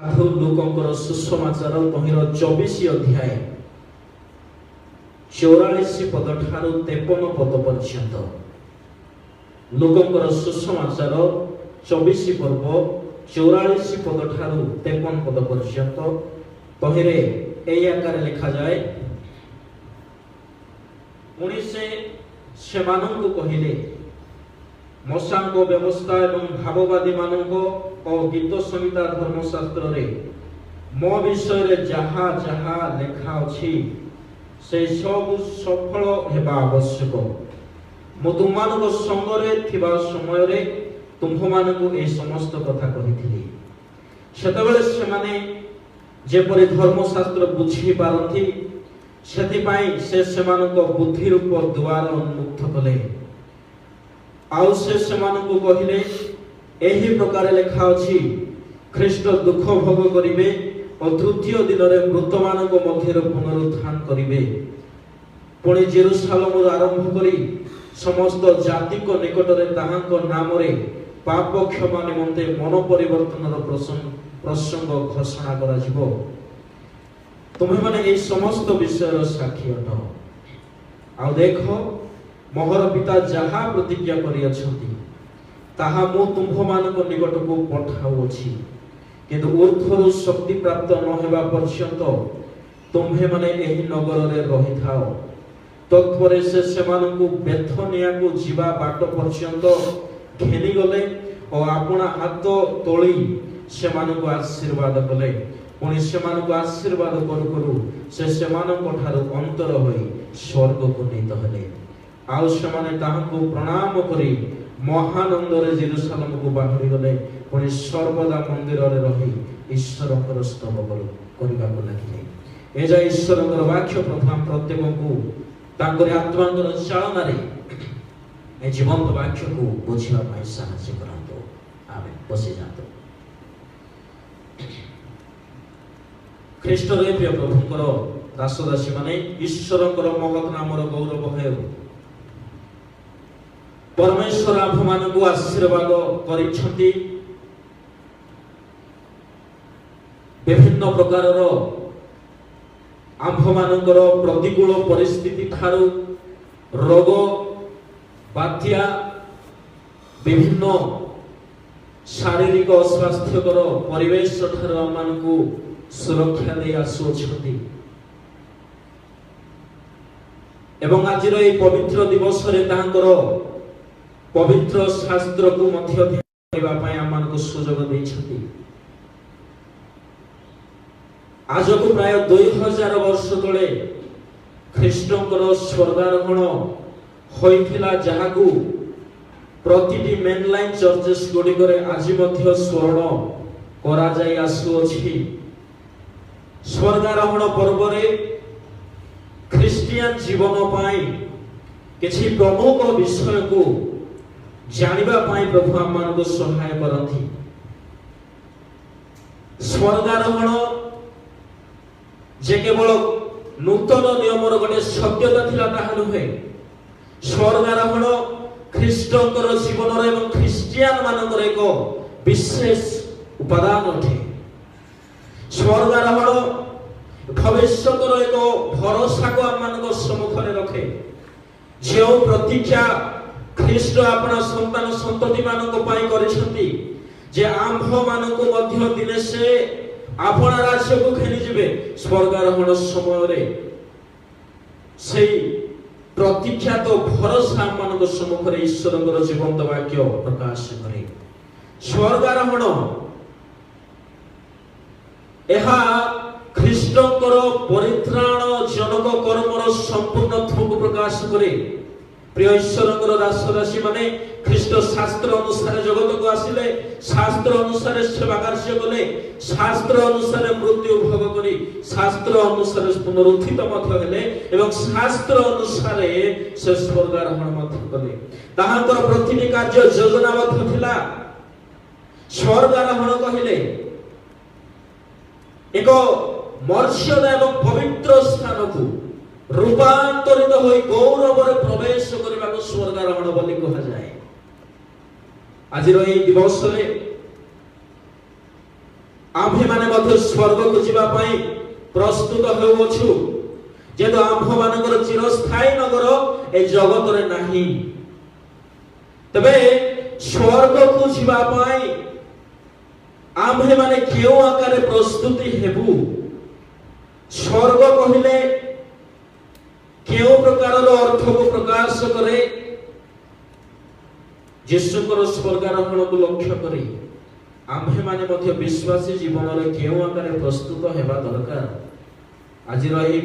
साधु लोकंकर सुसमाचार तहिर 24 अध्याय 44 पद ठारू 53 पद पर्यंत लोकंकर सुसमाचार 24 पर्व 44 पद ठारू 53 पद पर्यंत तहिरे एई आकार लिखा जाए। पुणी से मानक कहिले मशांग व्यवस्था एवं भाववादी मानक और गीत संहिता धर्मशास्त्र रे मो विषय रे जहा जहा लेखा अछि से सब सफल हेबा आवश्यक। मु तुममानक संगरे थिबा समय रे तुममानक ए समस्त कथा कहिथिली। सेतबेले से माने जेपरि धर्मशास्त्र बुझी पारंती सेथिपाई से सेमानक बुद्धि रूप द्वार उन्मुक्त कले। आउ से मानक कहिले एही प्रकार लेखा अछि ख्रीष्ट दुख भोग करिवे और तृतीय दिन रे मृत मानक मध्य पुनरुत्थान करिवे। पुणी जेरुसालेम आरंभ करी समस्त जाति को निकट रे ताहांक नाम रे पाप क्षमा निमंते मन परिवर्तन प्रसंग घोषणा करा जिवो। तुम्हें माने ए समस्त विषय साक्षी अट। आ देखो मोहर पिता जहा प्रतिज्ञा करि अछंती ताहा मु तुम मानक निकट को पठाउ अछि, किंतु ऊर्ध्वरु शक्ति प्राप्त न हेबा पर्यंत तुम्हें माने एही नगर रे रहि थाओ। तत्परे से मानकु बेथनिया को जीवा बाट पर्यंत घेनी गले और आपना हाथ तोली से मानकु आशीर्वाद कले। पुणी से मानकु आशीर्वाद करू करू से मानक ठारू अंतर होई स्वर्ग को नीत हेले। आउ से माने ताहांकु प्रणाम करी महानंद रे जेरुसालेम को बाहरी गले। पुणी सर्वदा मंदिर रे रही ईश्वरकर स्तव करिबा को लागिले। ए जा ईश्वरकर वाक्य प्रथम प्रत्येक को तांकर आत्मांकर चालना रे ए जीवंत वाक्य को बुझिबा पई साहाय्य करंतो। आमेन। बसी जातो। ख्रीष्ट रे प्रिय प्रभुंकर दासदासी माने ईश्वरकर महत् नामर गौरव हेउ। परमेश्वर आप मानकु आशीर्वाद करिछंती। विभिन्न प्रकारर आंभ मानकर प्रतिकूल परिस्थिति ठारू रोग बात्या विभिन्न शारीरिक अस्वास्थ्यकर परिवेश ठारू आम मानकु सुरक्षा दे आसुछंती। एवं आजिर ए पवित्र दिवस रे तांकर पवित्र शास्त्र को मध्य ध्यान करबा पय आम मानकु सुयोग दैछंती। आज को प्राय 2000 वर्ष तले ख्रीष्टंकर स्वर्गारोहण होइथिला, जहाकू प्रतिटी मेनलाइन चर्चेस गुडी करे आज मध्य स्मरण करा जाय आसुअछि। स्वर्गारोहण पर्व रे ख्रिस्टियन जीवन पाई किछि प्रमुख विषय को जानिबा पाई प्रभु आम मानकु सहाय करथि। स्वर्गारोहण जे केवल नूतन नियमर गोटे सत्यता थिला ताहा नुहे। स्वर्गारोहण ख्रीष्टंकर जीवन एवं ख्रिस्टियन मानकर एक विशेष उपादान अटे। स्वर्गारोहण भविष्यतर एक भरोसा को आम मानक सम्मुख रे रखे। जे प्रतीक्षा ख्रीष्ट अपना संतान संतति मानक पाई करिसंती जे आंभ मानक मध्य दिने से आपन राज्य को खेली जिवे। स्वर्गारोहण समय रे सेई प्रतीक्षा तो भरोसा मानक सम्मुख रे ईश्वरकर जीवंत वाक्य प्रकाश करे। स्वर्गारोहण एहा ख्रीष्टंकर परित्राण जनक कर्मर संपूर्णत्व को प्रकाश करे। प्रिय ईश्वरकर दासदासी माने ख्रीष्ट शास्त्र अनुसार जगत को आसिले, शास्त्र अनुसार सेवा कार्य कले, शास्त्र अनुसार मृत्यु भोग करी, शास्त्र अनुसार पुनरुत्थित मध्य हेले एवं शास्त्र अनुसार से स्वर्गारोहण मध्य कले। ताहांकर प्रतिटी कार्य योजनाबद्ध थिला। स्वर्गारोहण कहिले एक मर्यादा एवं पवित्र स्थान को रूपांतरित होई गौरव रे प्रवेश करबा को स्वर्गारोहण बोली कहा जाए। आज दिवस रे आम आम्भे माने मध्य स्वर्ग को जीवा पाई प्रस्तुत हेउछु जेतो आम्भ मानकर चिरस्थायी नगर ए जगत रे नाही। तबे स्वर्ग को जीवा पाई आम्भे माने केउ आकारे प्रस्तुति हेबु। स्वर्ग कहिले केउ प्रकार अर्थ को प्रकाश करे यीशुकर स्वर्गारोहण को लक्ष्य करी आम्भे माने मध्य विश्वासी जीवन रे केउ आकारे प्रस्तुत हेबा दरकार। आज रही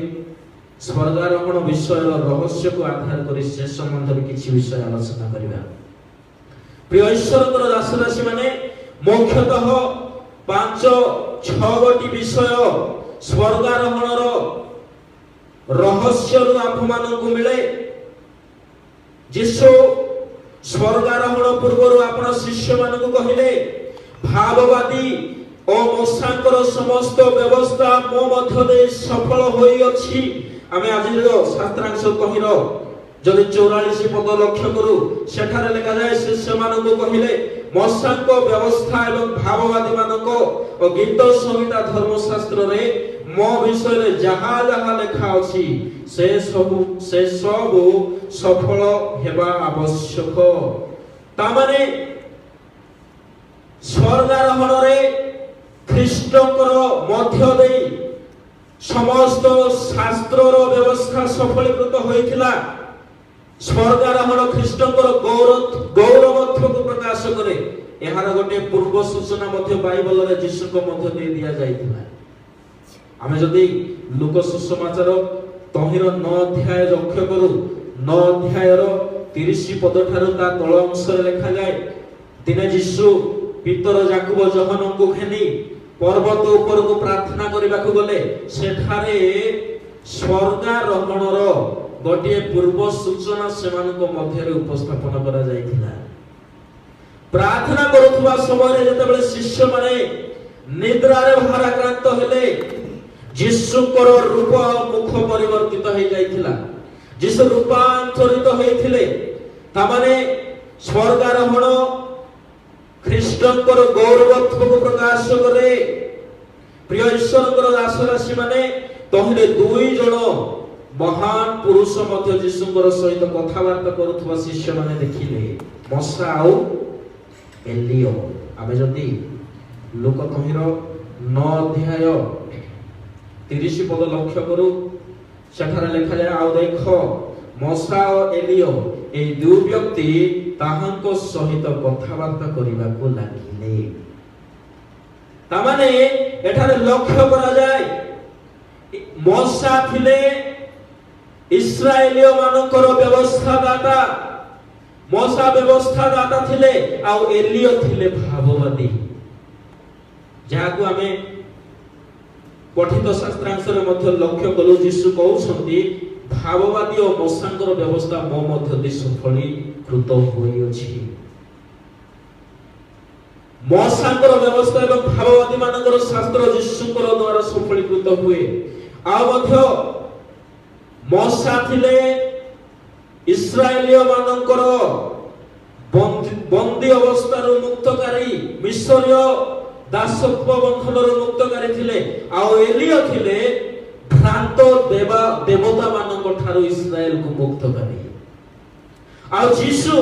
स्वर्गारोहण विषय रहस्य को आधार करी से संबंध में किछि विषय आलोचना करिबा। प्रिय ईश्वरकर दासराशि माने मुख्यतः 5-6 गोटी विषय स्वर्गारोहणर रहस्य रु आम्भ मानकु मिले। यीशु स्वर्गारोहण पूर्व आपण शिष्य मानकु कहिले भाववादी ओ मोसांकर समस्त व्यवस्था मो मध्य दे सफल होई अछि। आमे आज शास्त्रांश कहिरो जदि 44 पद लक्ष्य करू सेठारे लिखा जाय शिष्य मानकु कहिले मोसांक व्यवस्था एवं भाववादी मानको ओ गीत संहिता धर्मशास्त्र रे मो विषय रे जहा जहा लिखा अछि से सब सफल हेबा आवश्यक। ता माने स्वर्गारोहण रे ख्रीष्टकर मध्य देई समस्त शास्त्रर व्यवस्था सफलीकृत होइथिला। स्वर्गारोहण ख्रीष्टकर गौरवत्व को प्रकाश करे। एहार गोटे पूर्व सूचना मध्य बाइबल रे यीशु को मध्य दे दिया जाइथिला। आमे जदि लूका सुसमाचार तहिर 9 अध्याय लक्ष्य करू 9 अध्याय रो 30 पद ठारू ता तळ अंश रे लिखा जाय दिने यीशु पितर याकूब जोहन को घेनी पर्वत ऊपर को प्रार्थना करबा को गले सेठारे स्वर्गारोहणर गोटे पूर्व सूचना सेमानक मध्य रे उपस्थापन करा जायथिला। प्रार्थना करुवा समय जेतेबेले शिष्य माने निद्रा रे भाराक्रांत हेले यीशुकर रूप मुख परिवर्तित हो जाइथिला। यीशु रूपांतरित होइथिले ता माने स्वर्गारोहण ख्रीष्टकर गौरवत्व को प्रकाश करे। प्रिय ईश्वरकर दासराशि माने तहिले 2 जण महान पुरुष मध्य यीशुकर सहित कथावार्ता करुथवा शिष्य माने देखिले मोसा आउ एलियो। आमे जदि लूका तहिर 9 अध्याय 30 पद लक्ष्य करू सेठारे लिखा जाय आउ देख मोसा और एलियो ए 2 व्यक्ति ताहांको सहित कथावार्ता करिबाको लागिले। ता माने एठारे लक्ष्य करा जाय मोसा थिले इस्राएलियो मानकर व्यवस्था दाता। मोसा व्यवस्था दाता थिले आउ एलियो थिले भाववादी। जाहाकु आमे पठित शास्त्रांश रे मध्य लक्ष्य कलु यीशु कहउछंती भाववादी और मोसांकर व्यवस्था मो मध्य दे सफलीकृत होई अछि। मोसांकर व्यवस्था एवं भाववादी मानकर शास्त्र यीशुकर द्वारा सफलीकृत हुए। आ मध्य मोसा थिले इस्राएलियो मानकर बंदी अवस्था रो मुक्तकारी मिस्रीय दासत्व बंधन रो मुक्तकारी थिले। आ एलियो थिले भ्रांत देवता मानक ठारो इस्राएल को मुक्त करे। आ यीशु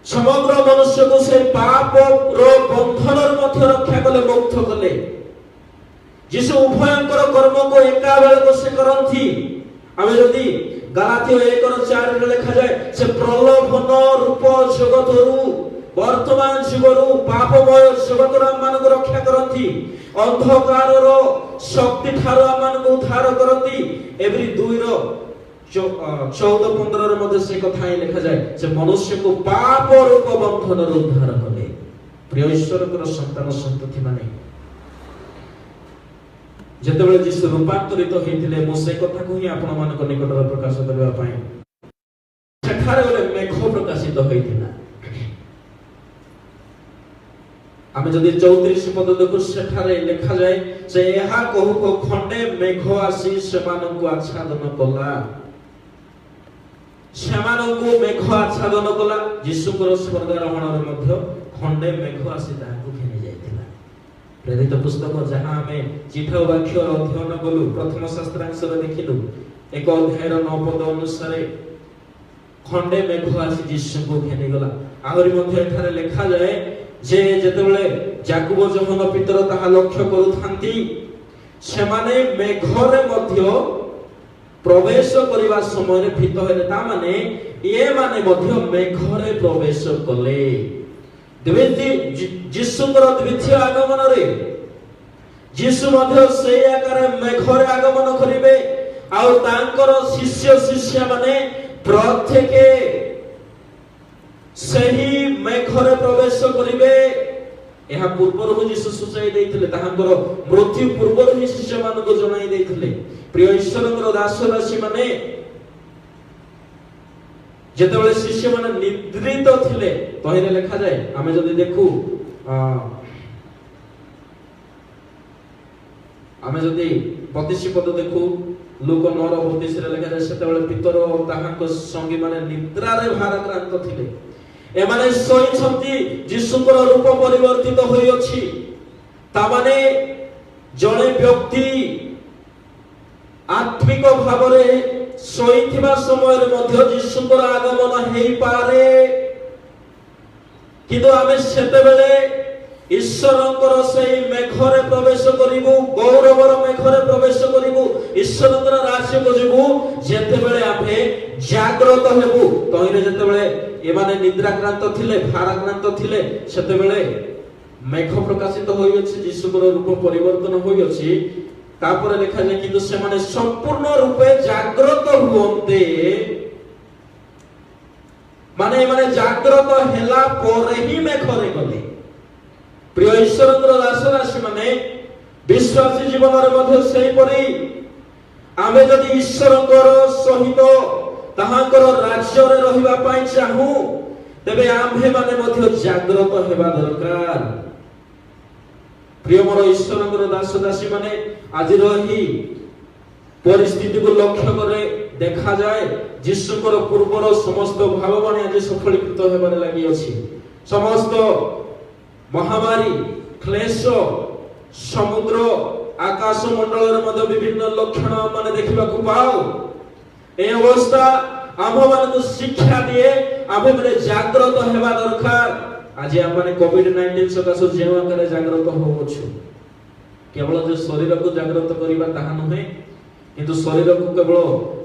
समग्र मनुष्य को से पाप रो बंधन मध्य रक्षा कले मुक्त कले। यीशु उभयंकर कर्म को एका बेले को से करंथि। आमे जदि गलातियो 1:4 रे लिखा जाय से प्रलोभन रूप जगतरु वर्तमान जीवरु पापमय जगतर मान को रक्षा करंथि। अंधकार रो शक्ति ठारो मान को उद्धार करंती। एवरी 2 रो 14-15 रे मध्ये से कथा ही लिखा जाय से मनुष्य को पाप रूप बंधन रो उद्धार कले। प्रिय ईश्वरकर संतान संतति माने जेतेबेले यीशु रूपांतरित होइथिले मो से कथा को ही आपण मान को निकट रे प्रकाश करबा पई सेठारे ओले मेघ प्रकाशित होइथिला। आमे जदि 34 पद देखु सेठारे लिखा जाय से एहा कहू को खंडे मेघ आसी सेमानकु आच्छादन कला। सेमानकु मेघ आच्छादन कला। यीशुकर स्वर्गारोहण रे मध्य खंडे मेघ आसी ताकु घेनि जायतिला। प्रेरित पुस्तक जहाँ आम चिठा वाक्य अध्ययन कलु प्रथम शास्त्रांश देखिलु 1 अध्यायर 9 पद अनुसार खंडे मेघ आसी जीशु को घेनीगला। आहरी मध्य एठारे लेखा जाए जे जेतेबेले याकूब जोहन पितर ताहा लक्ष्य करूथांती सेमाने मेघरे मध्य प्रवेश करिवा समय भीत हेले ता माने ये माने मध्य मेघरे प्रवेश कले। जीशुଙ୍କର द्वितीय आगमन रे जीशु मध्य से आकार मेघरे आगमन करिवे आ तांकर शिष्य शिष्या माने प्रत्येक सही मेघरे प्रवेश करिवे। यह पूर्वर जीशु सूचाई देइथिले ताहांकर मृत्यु पूर्वर ही शिष्य मानको जणाई देइथिले। प्रिय ईश्वरଙ୍କର दास दासी माने जेतेबेले शिष्य माने निद्रित थिले तहिरे लेखा जाए आमे जदि देखु आमे जदि 32 पद देखु लूक 9:32 रे लेखा जाए सेतेबेले पितर ताहांक संगी माने निद्रारे भाराक्रांत थिले। एमाने सोईछंती जीशुଙ୍କର रूप परिवर्तित होई अछि ता माने जणे व्यक्ति आत्मिक भावरे सोईथिबा समय मध्य जीशुଙ୍କର आगमन हेई पारे किंतु आमे सेतेबेले ईश्वरଙ୍କର सेई मेघरे प्रवेश करिबु गौरवर मेघरे प्रवेश करिबु ईश्वरଙ୍କର राज्यको जिबु जेतेबेले आमे जागृत हेबु। तहिरे जेतेबेले एमाने निद्राक्रांत थिले भाराक्रांत थिले सेतेबेले मेघ प्रकाशित होई अछि जीशुଙ୍କର रूप परिवर्तन होई अछि। तापर लेखा जाय किंतु से माने संपूर्ण रूपे जागृत हुवंते माने जागृत हेला परे ही मेघरे गले। प्रिय ईश्वरଙ୍କର दास दासी माने विश्वासी जीवन रे मध्य सेही परि आमे जदि ईश्वरଙ୍କର सहित ताहांकर राज्य रे रहिबा पई चाहू तेबे आम्भे माने मध्य जागृत हेबा दरकार। प्रिय मोर ईश्वरଙ୍କର दास दासी माने आज रही परिस्थिति को लक्ष्य करे देखा जाए जीशुଙ୍କର पूर्वर समस्त भाववाणी आज सफलीकृत हेबारे लागि अछि। समस्त महामारी क्लेश समुद्र आकाश मंडल रे मध्य विभिन्न लक्षण माने देखिबा को पाओ। ए अवस्था आम मानक शिक्षा दिए आम माने जागृत हेबा दरकार। आज हम माने कोविड-19 सकाशे जेउ आकारे जागृत होवछु केवल जो शरीर को जागृत करिबा ताहा नहे किंतु शरीर को केवल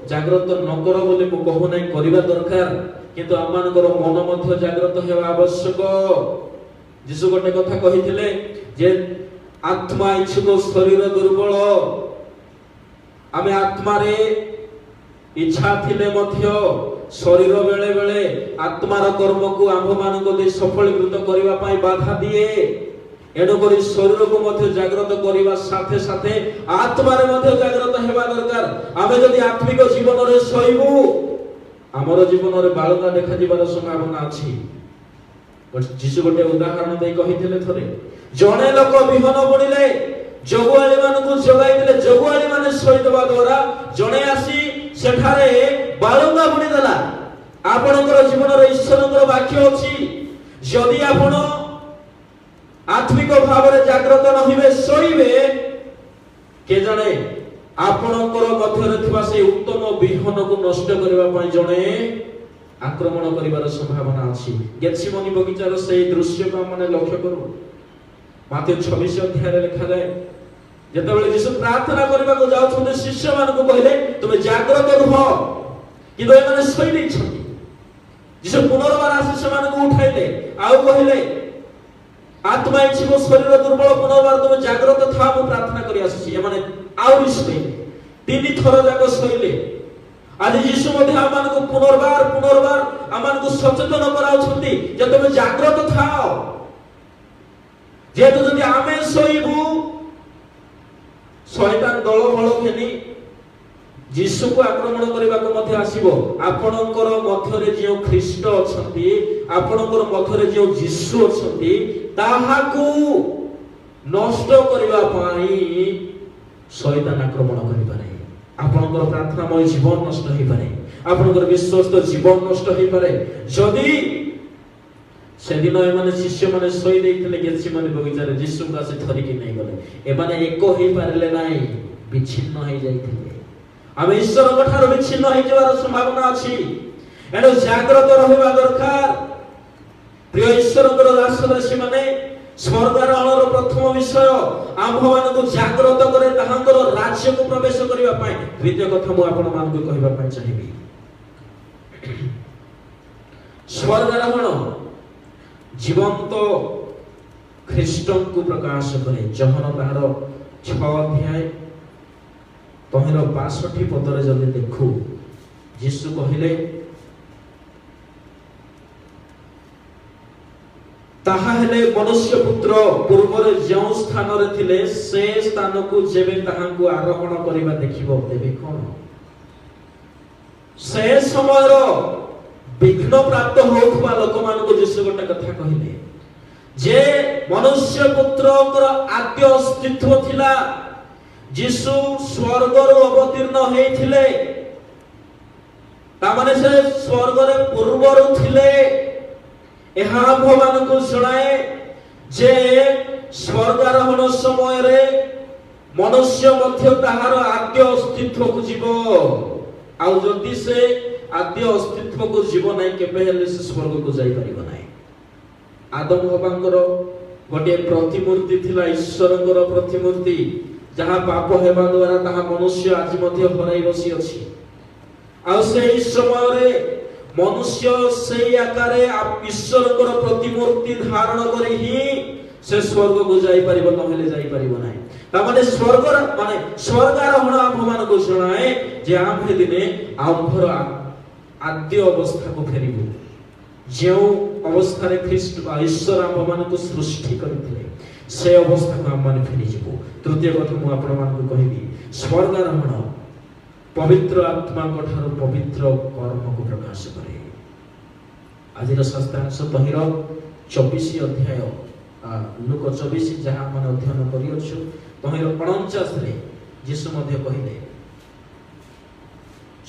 जागृत न करो बोली मु कहू नै करिबा दरकार किंतु आम मानकर मन मध्य जागृत हेबा आवश्यक। जीशु गोटे कथा कहिथिले जे आत्मा इच्छुक शरीर दुर्बल। आमे आत्मा रे इच्छा थिले मध्य शरीर बेले बेले आत्मार कर्म को आंभ मानक दे सफलीकृत करिबा पई बाधा दिए। एणु करी शरीर को मध्य जागृत करिबा साथे साथे आत्मा रे मध्य जागृत हेबा दरकार। आमे जदि आत्मिक जीवन रे सहिबु हमर जीवन रे बालता देखा दिबार संभावना अछि। जीशु गोटे उदाहरण दे कहिथिले थरे जणे लोक बिहन बुणिले जगुआली मानकु जगाई दिले जगुआली माने सही देबा द्वारा जणे आसी सेठारे बालुंगा बुणी देला। आपणकर जीवन रे ईश्वरकर वाक्य अछि जदि आपण आत्मिक भाव रे जागृत नहिबे सोइबे के जाने आपणकर मध्य रे थिबा से उत्तम बिहन को नष्ट करबा पई जणे आक्रमण करिवार संभावना अछि। गेत्सेमनी बगीचार से दृश्य को माने लक्ष्य करू। माथि 26 अध्याय रे लिखा जाय जेतेबेले यीशु प्रार्थना करबा को जाउछन शिष्य मान को कहले तुमे जागृत रुह किंतु ए माने सोई नै छथि। यीशु पुनर्बार आसी से मान को उठाइले आउ कहले आत्मा इच्छुक शरीर दुर्बल पुनर्बार तुमे जागृत था मु प्रार्थना करि आसी। ए माने आउ सोइले तीन थर जाक सोइले। आज यीशु मध्य आमान को पुनर्बार पुनर्बार आमान को सचेतन कराउछथि जे तुमे जागृत थाओ। जेतु जदि आमे सोइबु शैतान दल बल घेनी यीशु को आक्रमण करबा को मध्य आसीबो। आपणकर मध्य रे जे ख्रीष्ट अछंती आपणकर मध्य रे जे यीशु अछंती ताहाकू नष्ट करबा पई शैतान आक्रमण करि पारे। आपणकर प्रार्थनामय जीवन नष्ट होई पारे आपणकर विश्वस्त जीवन नष्ट होई पारे। जदि से दिन एमाने शिष्य माने सोई देइथिले गेतसेमानी बगीचारे यीशु का से धरिकी नै गले एमाने एको होई पारले नाही विच्छिन्न होई जाइथिले आमे ईश्वर कठार विच्छिन्न होई जवार संभावना अछि एनो जागृत रहबा दरकार प्रिय ईश्वर को दासदासी माने स्वर्गारोहणर प्रथम विषय आम्भ मानकु जागृत करे ताहांकर राज्य को प्रवेश करिवा पय द्वितीय कथा मु आपण मानकु कहिबा पय चाहिबी स्वर्गारोहण जीवंत ख्रीष्टन को प्रकाश करे जहन तार 6 अध्याय तहिर 62 पदरे जदि देखु यीशु कहिले ताहा हेले मनुष्य पुत्र पूर्वरे जो स्थान रे थिले से स्थान को जेबे ताहांकु आरोहण करिबा देखिबो देबे कोन से समय विघ्न प्राप्त होउथबा लोक मानको यीशु गोटे कथा कहिले जे मनुष्य पुत्रकर आद्य अस्तित्व थिला यीशु स्वर्गरु अवतीर्ण हेथिले ता माने से स्वर्ग रे पूर्वरु थिले एहा भगवान को सुनाए जे स्वर्गारोहण समय रे मनुष्य मध्य ताहार आद्य अस्तित्व को जीवो आ जदि से आद्य अस्तित्व को जीव नाही केबे हेले से स्वर्ग को जाई परिबो नाही आदम हवांकर गोटे प्रतिमूर्ति थिला ईश्वरंकर प्रतिमूर्ति जहा पाप हेबा द्वारा ताहा मनुष्य आज मध्य हराई बसी अछि आ सेही समय रे मनुष्य सेही आकारे ईश्वरंकर प्रतिमूर्ति धारण करी ही से स्वर्ग को जाई परिबो नहेले जाई परिबो नाही ता माने स्वर्ग माने स्वर्गारोहण आम्भमान को सुनाए जे आम्भे दिने आम्भर आद्य अवस्था को फेरिबो जो अवस्था रे ख्रीष्ट ईश्वर आम्भमान को सृष्टि करथिले से अवस्था को आम्भमान फेरि जिवो तृतीय कथा मु आपण मान को कहिबी स्वर्गारोहण पवित्र आत्मा को ठारो पवित्र कर्म को प्रकाश करे आजिर शास्त्रांश तहिर 24 अध्याय लुक 24 जहा मन अध्ययन करि अछु तहिर 49 रे यीशु मध्ये कहिले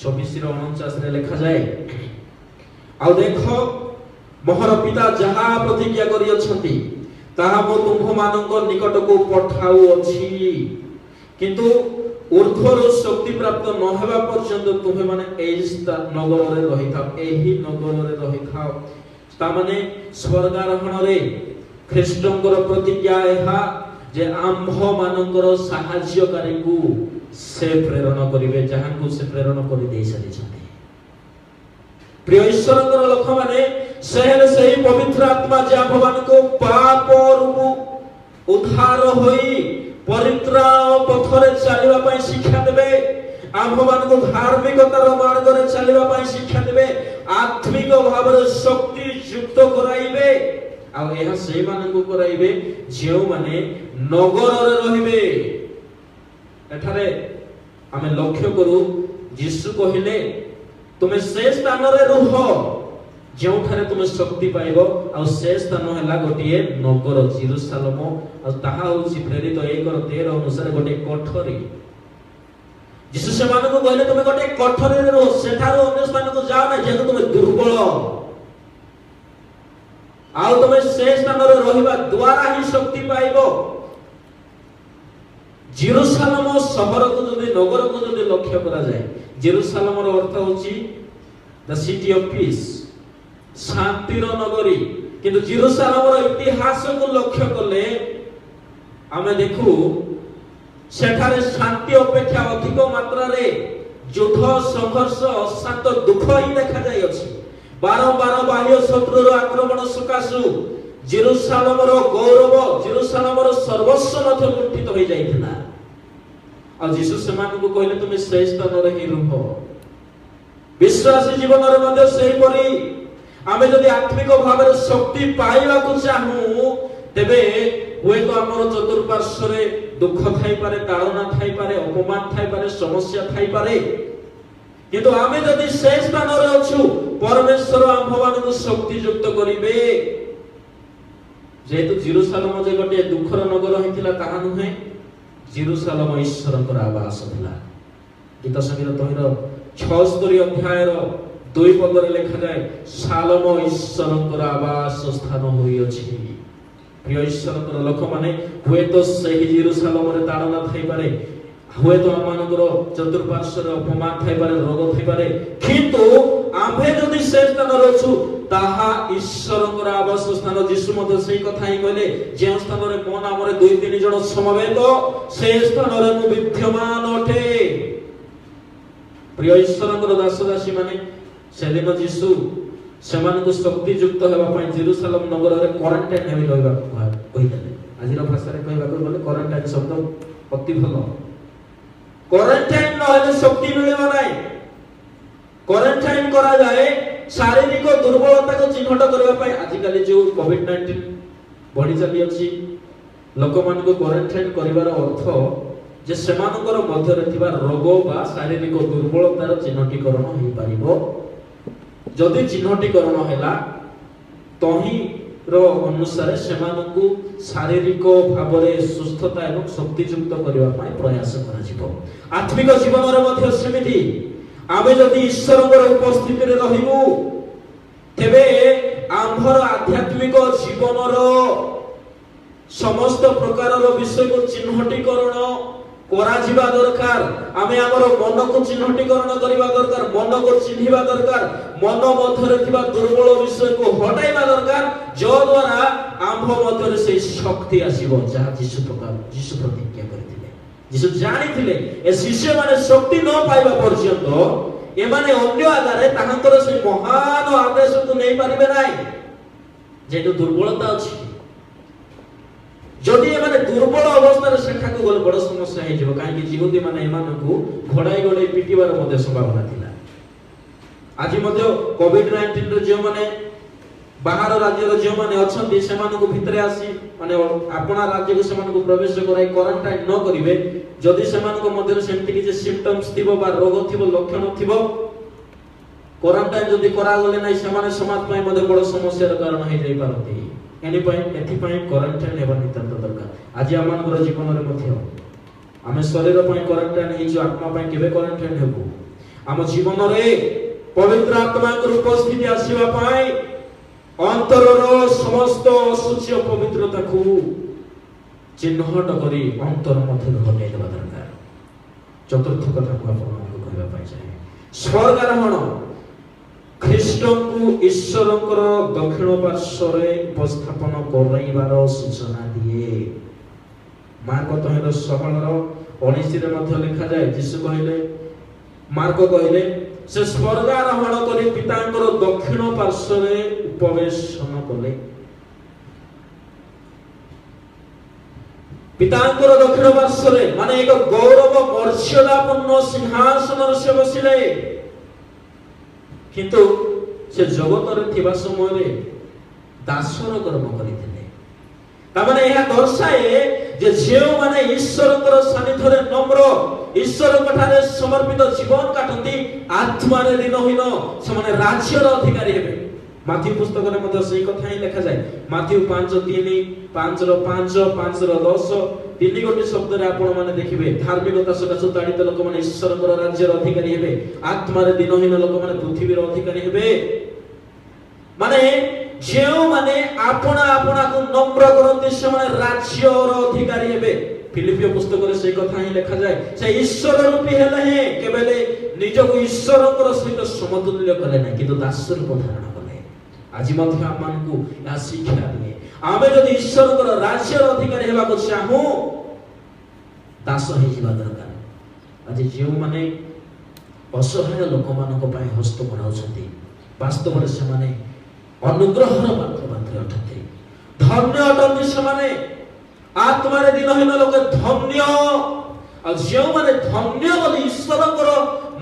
24 रे 49 रे लिखा जाए आ देखो मोहर पिता जहा प्रतिज्ञा करि अछंती ताहा मो तुम मानक निकट को पठाउ अछि किंतु ऊर्ध्वर शक्ति प्राप्त न हेबा पर्यंत तुमे माने एही नगर रे रहि थाओ एही नगर रे रहि थाओ ता माने स्वर्गारोहण रे ख्रीष्टंकर प्रतिज्ञा एहा जे आम्भ मानकर सहाय्यकारी को से प्रेरण करिवे जहां को से प्रेरण करि देई सारि छथि प्रिय ईश्वरकर लोक माने सेहर सही पवित्र आत्मा जे भगवान को पाप रूप उद्धार होई परित्राण पथरे चलिबा पई शिक्षा देबे आम्भमान को धार्मिकतार मार्ग रे चलिबा पई शिक्षा देबे आत्मिक भाव रे शक्ति युक्त कराइबे आ एहा सेही मान को कराइबे जेउ माने नगर रे रहिबे एठारे आमे लक्ष्य करू यीशु कहिले तुमे से स्थान रे रुह जेउ ठारे तुमे शक्ति पाइबो आ से स्थान हैला गोटिए नगर जेरूशलेम आ ताहा होछि प्रेरित 1:13 अनुसार गोटे कोठरी यीशु से मान को कहले तुमे गोटे कोठरी रे रहो सेठारो अन्य स्थान को जाओ ना जेतु तुमे दुर्बल आ तुमे से स्थान रे रहिबा द्वारा ही शक्ति पाइबो जेरूशलेम शहर को जदि नगर को जदि लक्ष्य करा जाए जेरूशलेम रो अर्थ होछि द सिटी ऑफ पीस शांतिर नगरी किंतु जेरूशलेम रो इतिहास को लक्ष्य करले आमे देखु सेठारे शांति अपेक्षा अधिक मात्रा रे युद्ध संघर्ष अशांत दुख ही देखा जाय अछि बारंबार बाह्य शत्रु रो आक्रमण सुकासु जेरूशलेम रो गौरव जेरूशलेम रो सर्वस्व मध्य लुठित होई जाइथिला आ यीशु समान को कहले तुमे श्रेष्ठ न रहि रुह विश्वासी जीवन रे मध्ये सेही परि आमे जदि आत्मिक भाव रे शक्ति पाइबा को चाहू तेबे होय तो हमर चतुर्पार्श्व रे दुख थाई पारे ताड़ना थाई पारे अपमान थाई पारे समस्या थाई पारे किंतु आमे जदि से स्थान रे अछु परमेश्वर आम्भमान को शक्ति युक्त करिवे जेतु जेरूशलेम जे गोटे दुखर नगर होइतिला ताहा नुहे जेरूशलेम ईश्वरकर आवास थिला गीत संगीत तहिर 76 अध्याय रो ଦୁଇ ପଦରେ ଲେଖାଯାଏ ଶାଲୋମ ଈଶ୍ୱରଙ୍କର ଆବାସ ସ୍ଥାନ ହୋଇଅଛି। ପ୍ରିୟ ଈଶ୍ୱରଙ୍କର ଲୋକମାନେ, ହୁଏତ ସେହି ଜେରୁସାଲେମରେ ତାଡ଼ନା ଥାଇପାରେ, ହୁଏତ ଆମମାନଙ୍କର ଚତୁଃପାର୍ଶ୍ୱରେ ଅପମାନ ଥାଇପାରେ, ରୋଗ ଥାଇପାରେ, କିନ୍ତୁ ଆମ୍ଭେ ଯଦି ସେ ସ୍ଥାନରେ ଅଛୁ ତାହା ଈଶ୍ୱରଙ୍କର ଆବାସ ସ୍ଥାନ। ଯୀଶୁ ମଧ୍ୟ ସେଇ କଥା ହିଁ କହିଲେ, ଯେଉଁ ସ୍ଥାନରେ ମୋ ନାମରେ 2-3 ଜଣ ସମବେତ ସେ ସ୍ଥାନରେ ମୁଁ ବିଦ୍ୟମାନ ଅଟେ। ପ୍ରିୟ ଈଶ୍ୱରଙ୍କର ଦାସଦାସୀ ମାନେ, ସେଦିନ ଯୀଶୁ ସେମାନଙ୍କୁ ଶକ୍ତିଯୁକ୍ତ ହେବା ପାଇଁ ଜେରୁସାଲେମ ନଗରରେ କ୍ୱାରେଣ୍ଟାଇନ୍ ହୋଇ ରହିବାକୁ କହିଥିଲେ। ଆଜିର ଭାଷାରେ କହିବାକୁ ଗଲେ କ୍ୱାରେଣ୍ଟାଇନ୍ ଶବ୍ଦ ଅତି ଭଲ। କ୍ୱାରେଣ୍ଟାଇନ୍ ନହେଲେ ଶକ୍ତି ମିଳିବ ନାହିଁ। କ୍ୱାରେଣ୍ଟାଇନ୍ କରାଯାଏ ଶାରୀରିକ ଦୁର୍ବଳତାକୁ ଚିହ୍ନଟ କରିବା ପାଇଁ। ଆଜିକାଲି ଯେଉଁ କୋଭିଡ-19 ବଢି ଚାଲିଅଛି, ଲୋକମାନଙ୍କୁ କ୍ୱାରେଣ୍ଟାଇନ୍ କରିବାର ଅର୍ଥ ଯେ ସେମାନଙ୍କର ମଧ୍ୟରେ ଥିବା ରୋଗ ବା ଶାରୀରିକ ଦୁର୍ବଳତାର ଚିହ୍ନଟୀକରଣ ହୋଇପାରିବ। ଯଦି ଚିହ୍ନଟୀକରଣ ହେଲା ତହିଁର ଅନୁସାରେ ସେମାନଙ୍କୁ ଶାରୀରିକ ଭାବରେ ସୁସ୍ଥତା ଏବଂ ଶକ୍ତିଯୁକ୍ତ କରିବା ପାଇଁ ପ୍ରୟାସ କରାଯିବ। ଆତ୍ମିକ ଜୀବନରେ ମଧ୍ୟ ସେମିତି। ଆମେ ଯଦି ଈଶ୍ୱରଙ୍କର ଉପସ୍ଥିତିରେ ରହିବୁ, ତେବେ ଆମ୍ଭର ଆଧ୍ୟାତ୍ମିକ ଜୀବନର ସମସ୍ତ ପ୍ରକାରର ବିଷୟକୁ ଚିହ୍ନଟୀକରଣ କରାଯିବା ଦରକାର। ଆମେ ଆମର ମନକୁ ଚିହ୍ନଟୀକରଣ କରିବା ଦରକାର, ମନକୁ ଚିହ୍ନିବା ଦରକାର, ମନ ମଧ୍ୟରେ ଥିବା ଦୁର୍ବଳ ବିଷୟକୁ ହଟାଇବା ଦରକାର, ଯଦ୍ୱାରା ଆମ୍ଭ ମଧ୍ୟରେ ସେହି ଶକ୍ତି ଆସିବ ଯାହା ଯୀଶୁ ପ୍ରତିଜ୍ଞା କରିଥିଲେ। ଯୀଶୁ ଜାଣିଥିଲେ ଏ ଶିଷ୍ୟମାନେ ଶକ୍ତି ନ ପାଇବା ପର୍ଯ୍ୟନ୍ତ ଏମାନେ ଅନ୍ୟ ଆଗାରେ ତାହାଙ୍କର ସେହି ମହାନ ଆଦେଶକୁ ନେଇପାରିବେ ନାହିଁ, ଯେହେତୁ ଦୁର୍ବଳତା ଅଛି। ଯଦି ଏମାନେ ଦୁର୍ବଳ ଅବସ୍ଥାରେ ସେଠାକୁ ଗଲେ ବଡ଼ ସମସ୍ୟା ହେଇଯିବ, କାହିଁକି ଜିହୁଦୀ ମାନେ ଏମାନଙ୍କୁ ଘୋଡ଼ାଇ ଘୋଡ଼ାଇ ପିଟିବାର ମଧ୍ୟ ସମ୍ଭାବନା ଥିଲା। ଆଜି ମଧ୍ୟ କୋଭିଡ-19ରେ ଯେଉଁମାନେ ବାହାର ରାଜ୍ୟର ଯେଉଁମାନେ ଅଛନ୍ତି ସେମାନଙ୍କୁ ଭିତରେ ଆସି ମାନେ ଆପଣା ରାଜ୍ୟକୁ ସେମାନଙ୍କୁ ପ୍ରବେଶ କରାଇ କ୍ୱାରେଣ୍ଟାଇନ୍ ନ କରିବେ, ଯଦି ସେମାନଙ୍କ ମଧ୍ୟରେ ସେମିତି କିଛି ସିମ୍ପଟମ୍ସ ଥିବ ବା ରୋଗ ଥିବ, ଲକ୍ଷଣ ଥିବ, କ୍ୱାରେଣ୍ଟାଇନ୍ ଯଦି କରାଗଲେ ନାହିଁ ସେମାନେ ସମାଜ ପାଇଁ ମଧ୍ୟ ବଡ଼ ସମସ୍ୟାର କାରଣ ହେଇଯାଇପାରନ୍ତି। ଏଥିପାଇଁ କ୍ୱାରେଣ୍ଟାଇନ୍ ହେବା ନିତାନ୍ତ ଦରକାର। ଆଜି ଆମମାନଙ୍କର ଜୀବନରେ ମଧ୍ୟ ଆମେ ଶରୀର ପାଇଁ କ୍ୱାରେଣ୍ଟାଇନ୍ ହେଇଛୁ, ଆତ୍ମା ପାଇଁ କେବେ କ୍ୱାରେଣ୍ଟାଇନ୍ ହେବୁ? ଆମ ଜୀବନରେ ପବିତ୍ର ଆତ୍ମାଙ୍କର ଉପସ୍ଥିତି ଆସିବା ପାଇଁ ଅନ୍ତରର ସମସ୍ତ ଅଶୁଚି ଅପବିତ୍ରତାକୁ ଚିହ୍ନଟ କରି ଅନ୍ତର ମଧ୍ୟରୁ ହଟାଇ ଦେବା ଦରକାର। ଚତୁର୍ଥ କଥା ମୁଁ ଆପଣମାନଙ୍କୁ କହିବା ପାଇଁ ଚାହେଁ, ସ୍ୱର୍ଗାରୋହଣ ଖ୍ରୀଷ୍ଟଙ୍କୁ ଈଶ୍ୱରଙ୍କର ଦକ୍ଷିଣ ପାର୍ଶ୍ୱରେ ଉପସ୍ଥାପନ କରାଇବାର ସୂଚନା ଦିଏ। ମାର୍କ 16:19 ମଧ୍ୟ ଲେଖାଯାଏ, ଯୀଶୁ କହିଲେ, ମାର୍କ କହିଲେ, ସେ ସ୍ୱର୍ଗାରୋହଣ କରି ପିତାଙ୍କର ଦକ୍ଷିଣ ପାର୍ଶ୍ୱରେ ଉପବେଶନ କଲେ। ପିତାଙ୍କର ଦକ୍ଷିଣ ପାର୍ଶ୍ୱରେ ମାନେ ଏକ ଗୌରବ ମର୍ଯ୍ୟାଦାପୂର୍ଣ୍ଣ ସିଂହାସନରେ ସେ ବସିଲେ। କିନ୍ତୁ ସେ ଜଗତରେ ଥିବା ସମୟରେ ଦାସର କର୍ମ କରିଥିଲେ। ତାମାନେ ଏହା ଦର୍ଶାଏ ଯେ ଯେଉଁମାନେ ଈଶ୍ୱରଙ୍କର ସାନ୍ନିଧ୍ୟରେ ନମ୍ର, ଈଶ୍ୱରଙ୍କ ଠାରେ ସମର୍ପିତ ଜୀବନ କାଟନ୍ତି, ଆତ୍ମାରେ ଦିନହୀନ, ସେମାନେ ରାଜ୍ୟର ଅଧିକାରୀ ହେବେ। ମାଥ୍ୟୁ ପୁସ୍ତକରେ ମଧ୍ୟ ସେଇ କଥା ହିଁ ଲେଖାଯାଏ। ମାଥ୍ୟୁ 5:3, 5:5, 5:10 ତିନି ଗୋଟି ଶବ୍ଦରେ ଆପଣମାନେ ଦେଖିବେ, ଧାର୍ମିକତା ସକାଶେ ତାଡ଼ିତ ଲୋକମାନେ ଈଶ୍ୱରଙ୍କର ରାଜ୍ୟର ଅଧିକାରୀ ହେବେ, ଆତ୍ମାରେ ଦିନହୀନ ଲୋକମାନେ ପୃଥିବୀର ଅଧିକାରୀ ହେବେ। ମାନେ ଯେଉଁମାନେ ଆପଣାକୁ ନମ୍ର କରନ୍ତି ସେମାନେ ରାଜ୍ୟର ଅଧିକାରୀ ହେବେ। ଫିଲିପିୟ ପୁସ୍ତକରେ ସେଇ କଥା ହିଁ ଲେଖାଯାଏ, ସେ ଈଶ୍ୱର ରୂପୀ ହେଲେ ହିଁ କେବେ ନିଜକୁ ଈଶ୍ୱରଙ୍କର ସହିତ ସମତୁଲ୍ୟ କଲେ ନାହିଁ, କିନ୍ତୁ ଦାସ ରୂପ ଧାରଣ କଲେ। ଆଜି ମଧ୍ୟ ଆମମାନଙ୍କୁ ଏହା ଶିକ୍ଷା ଦିଏ, ଆମେ ଯଦି ଈଶ୍ୱରଙ୍କର ରାଜ୍ୟର ଅଧିକାରୀ ହେବାକୁ ଚାହୁଁ, ଦାସ ହେଇଯିବା ଦରକାର। ଆଜି ଯେଉଁମାନେ ଅସହାୟ ଲୋକମାନଙ୍କ ପାଇଁ ହସ୍ତ ବଢ଼ାଉଛନ୍ତି, ବାସ୍ତବରେ ସେମାନେ ଅନୁଗ୍ରହର ପାତ୍ର ଅଟନ୍ତି। ଧନ୍ୟ ଅଟନ୍ତି ସେମାନେ, ଆତ୍ମାରେ ଦିନହୀନ ଲୋକ ଧନ୍ୟ। ଆଉ ଯେଉଁମାନେ ଧନ୍ୟ ବୋଲି ଈଶ୍ୱରଙ୍କର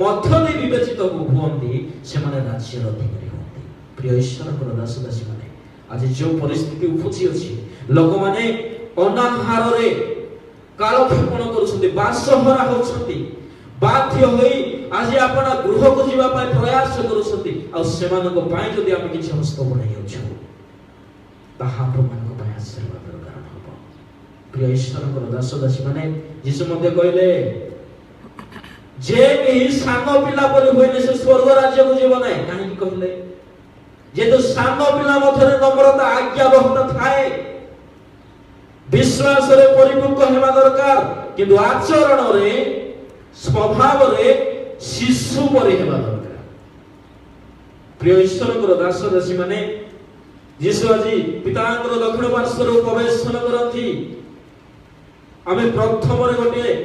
ମଧ୍ୟ ଦେଇ ବିବେଚିତ ହୁଅନ୍ତି, ସେମାନେ ରାଜ୍ୟର ଅଧିକାରୀ ହୁଅନ୍ତି। ପ୍ରିୟ ଈଶ୍ୱରଙ୍କର ଦାସଦାସୀ ମାନେ, ଆଜି ଯେଉଁ ପରିସ୍ଥିତି ଉପୁଜି ଅଛି, ଲୋକମାନେ ଅନାହାରରେ କାଳକ୍ଷେପଣ କରୁଛନ୍ତି, ବାସହରା ହେଉଛନ୍ତି, ବାଧ୍ୟ ହୋଇ ଆଜି ଆପଣ ଗୃହକୁ ଯିବା ପାଇଁ ପ୍ରୟାସ କରୁଛନ୍ତି। ଆଉ ସେମାନଙ୍କ ପାଇଁ ଯଦି ଆମେ କିଛି ହସ୍ତ ବଢ଼ାଇ ଅଛୁ, ତାହା ଆପଣମାନଙ୍କ ପାଇଁ ଆଶୀର୍ବାଦର କାରଣ ହେବ। ପ୍ରିୟ ଈଶ୍ୱରଙ୍କର ଦାସଦାସୀ ମାନେ, ଯୀଶୁ ମଧ୍ୟ କହିଲେ, जे केही सानो पिला परि होइने से स्वर्ग राज्य को जीव नाही काहे कहले जे तो सानो पिला मथरे नम्रता आज्ञाबहता थाए विश्वास रे परिपक्व हेबा दरकार किंतु आचरण रे स्वभाव रे शिशु परि हेबा दरकार। प्रिय ईश्वर दास दासी माने यीशु आजी पितांकर दक्षिण पार्श्वर प्रवेशन करथि आमे प्रथम रे गोटे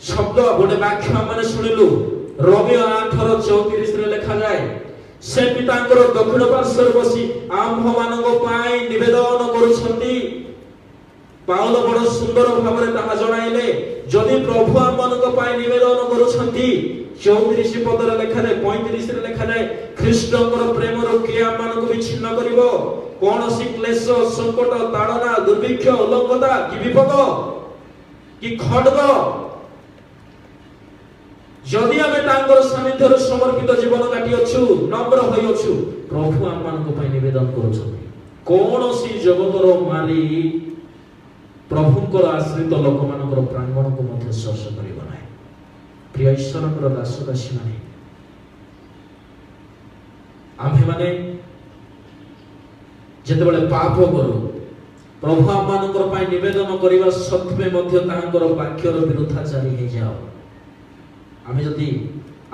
शब्द गोटे वाक्य माने सुनिलु रोमी 8:34 रे लिखा जाए से पितांकर दक्षिण पार्श्वर बसी आम्भ मानक पाई निवेदन करूछंती। पाउल बड़ सुंदर भाव रे ताहा जणाइले जदि प्रभु आम मानक पाई निवेदन करूछंती 34 पद रे लिखा जाए 35 रे लिखा जाए ख्रीष्टंकर प्रेम रो के आम मानक विच्छिन्न करिवो कोनोसी क्लेश संकट ताड़ना दुर्भिक्ष उल्लंघनता कि विपद कि खड्ग जदि आमे तांकर सानिध्य समर्पित जीवन काटी अछु नम्र होई अछु प्रभु आम मानक पई निवेदन करूछथि कोनोसी जगतर मारी प्रभुंकर आश्रित लोक मानकर प्रांगण को मध्य स्पर्श करिव नाही। प्रिय ईश्वरकर दास दासी माने आम्भे माने जेतेबेले पाप करू प्रभु आम मानकर पई निवेदन करिवा सत्वे मध्य तांकर वाक्यर विरुद्धाचारी हे जाओ आमे जदि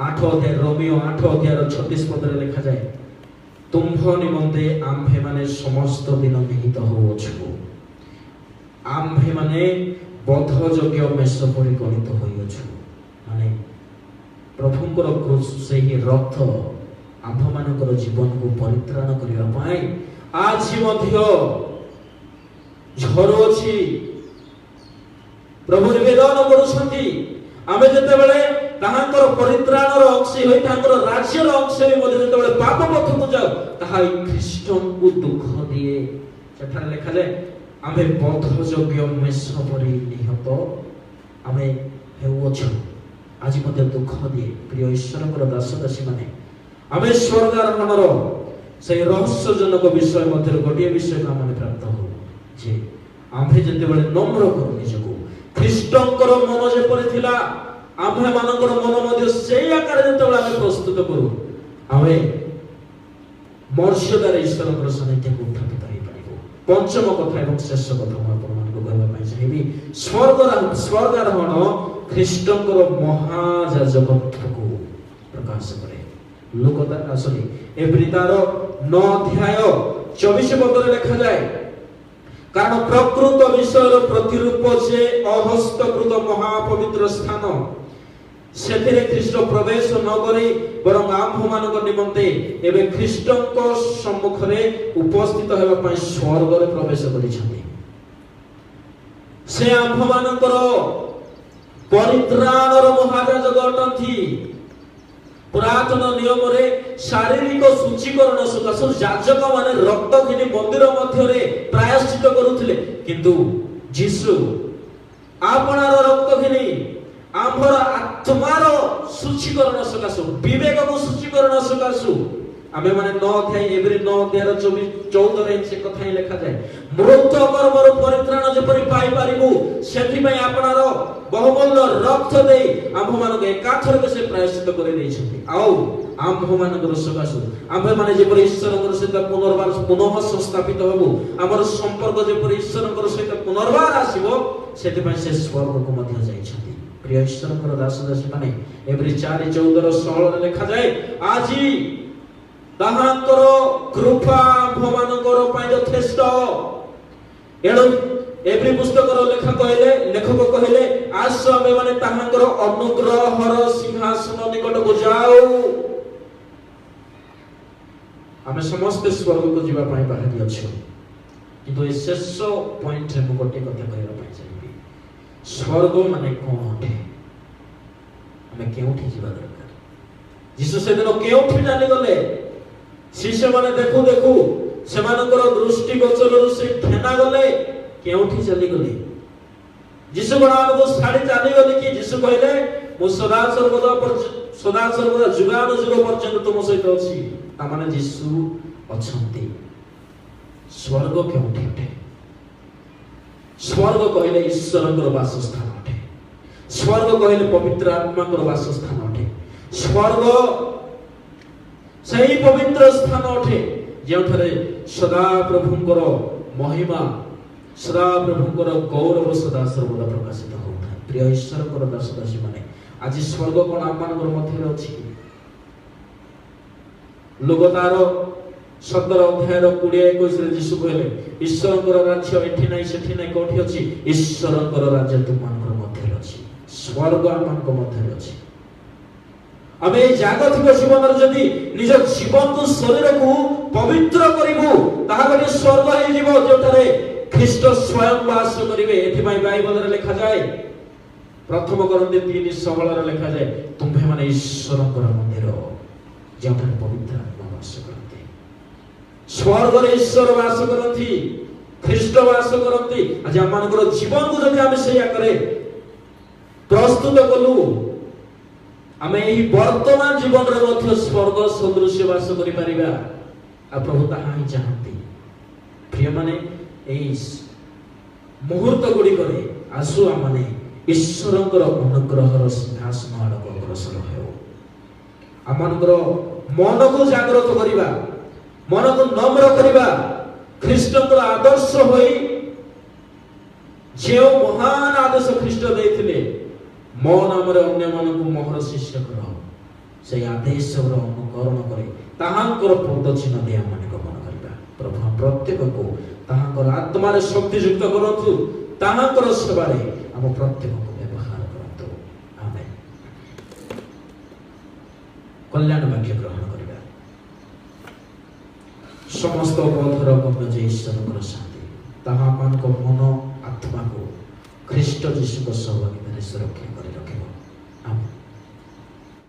8 अध्याय रोमी 8 अध्याय 36 पद रे लिखा जाए तुम्भ निमंते आम्भे माने समस्त दिन निहित होउछु आम्भे माने बद्धयोग्य मेष परि गणित होइछु माने प्रभुंकर क्रूस से ही रक्त आम्भ मानकर जीवन को परित्राण करिवा पाई आज मध्य झरो अछि प्रभु निवेदन करूछंती आमे जेतेबेले ताहांकर परित्राणर अंश होई ताहांकर राज्यर अंश होई मध्ये जेतेबेले पाप पथ को जाओ ताहा ख्रीष्टन को दुख दिए सेठार लिखा जाए आमे बद्धयोग्य मेष परि निहत आमे हेउछु आज मध्ये दुख दिए। प्रिय ईश्वरकर दास दासी माने आमे स्वर्गारोहणर से रहस्यजनक विषय मध्ये गोटे विषय आमे प्राप्त हो जे आमे जेतेबेले नम्र करू निजको ख्रीष्टंकर मन जेपरि थिला आम्भे मानकर मन मध्ये सेई आकार जेतेबेले आमे प्रस्तुत करू आमे मर्यादार ईश्वरकर सानिध्य को उत्थापित होई परिबो। पंचम कथा एवं शेष कथा हम आपन को कहबा पई चाहेबी स्वर्गारोहण ख्रीष्टंकर महायाजकत्व को प्रकाश करे। लोकता असली एब्रितार 9 अध्याय 24 पद रे लिखा जाए कारण प्रकृत विषयर प्रतिरूप से अहस्तकृत महापवित्र स्थान सेथिरे ख्रीष्ट प्रवेश न करी बरं आम्भ मानक निमंते एबे ख्रीष्टंक सम्मुख रे उपस्थित हेबा पई स्वर्ग रे प्रवेश करिछथि से आम्भ मानकर परित्राणर महायाजक अटंथि। पुरातन नियम रे शारीरिक शुचिकरण सकाशु याजक माने रक्त घिनी मंदिर मध्य रे प्रायश्चित करूथिले किंतु यीशु आपनार रक्त घिनी आम्भर आत्मार शुचिकरण सकाशु विवेक को शुचिकरण सकाशु आमे माने 9 अध्याय एवरी 9 अध्याय 14 रे से कथा लिखा जाए मृत कर्मर परित्राण जेपरि पाई पारिबु सेथि पई आपनार बहुमूल्य रक्त देई आम्भ मानक एकाथर के से प्रायश्चित करे दै छथि आउ आम्भ मानकर सकाशु आम्भे माने जेपरि ईश्वरकर सहित पुनर्बार पुनः संस्थापित होबु हमर संपर्क जेपरि ईश्वरकर सहित पुनर्बार आसीबो सेथि पई से स्वर्ग को मध्य जाई छथि। प्रिय ईश्वरकर दास दासी माने एवरी 4:14-16 रे लिखा जाए आजी ताहांकर कृपा आम्भमानकर पई यथेष्ट एणु एवरी पुस्तकर लेखक कहले आस आमे माने ताहांकर अनुग्रहर सिंहासन निकट को जाऊ आमे समस्त स्वर्ग को जीवा पई बाहरी अछि किंतु ए शेष पॉइंट रे गोटे कथा कहबा पई चाहिबी स्वर्ग माने कोन होते आमे केउठी जीवा दरकार यीशु से दिन केउठी जानि गले शिष्य माने देखु देखु सेमानकर दृष्टि गोचररु से ठेना गले केउठी चली गले यीशु बड़ा को साड़ी चली गले कि यीशु कहले मो सदा सर्वदा जुगान जुग पर्यंत तुम सहित अछि ता माने यीशु अछंती स्वर्ग केउठी अटे स्वर्ग कहले ईश्वरकर वासस्थान अटे स्वर्ग कहले पवित्र आत्मा को वासस्थान अटे। स्वर्ग सही पवित्र स्थान अटे जो सदा प्रभुंकर महिमा सदा प्रभुंकर गौरव सदा सर्वदा प्रकाशित होता है। प्रिय ईश्वर दास दासी माने आज स्वर्ग कौन आम मध्य अच्छी लोक तार 17 अध्याय 20-21 जीशु कहले ईश्वर राज्य एठी नहीं सेठी नहीं कोठी अछि ईश्वर राज्य तुमनकर मध्य अछि स्वर्ग आमनक मध्य अछि। आमे जागतिक जीवन जदि निज जीवन को शरीर को पवित्र करिवु ताहा गटे स्वर्ग हे जीव जोटारे ख्रीष्ट स्वयं वास करिवे। एथि बाइबल रे लिखा जाय प्रथम करन्ती 3:16 रे लिखा जाय तुम्हे माने ईश्वरकर मंदिर जोठारे पवित्र आत्मा वास करते। स्वर्ग रे ईश्वर वास करती ख्रीष्ट वास करती। आज आमनकर जीवन को जदि आमे सेया करे प्रस्तुत कलु आमे एही वर्तमान जीवन रे मध्य स्वर्ग सदृश वास करि परिबा आ प्रभु ताहा ही चाहती। प्रिय माने एही मुहूर्त गुडी करे आसु आमने ईश्वरकर अनुग्रहर सिंहासन आडक अग्रसर हेउ। आमनकर मन को जागृत करिबा मन को नम्र करिबा ख्रीष्टकर आदर्श होई जे महान आदर्श ख्रीष्ट देथिले मो नाम अन्य मान को मोहर शिष्य कर से आदेश अनुकरण करे ताहांकर पद चिन्ह दे आमने गमन करबा। प्रभु प्रत्येक को ताहांकर आत्मा रे शक्ति युक्त करथु ताहांकर सेवा रे हम प्रत्येक को व्यवहार करथु। आमेन। कल्याण वाक्य ग्रहण करबा। समस्त पथर गम्य जे ईश्वरकर शांति ताहा मान को मन आत्मा को ख्रीष्ट जीशु को सहभागिता सुरक्षा करे रखिबो। आमेन।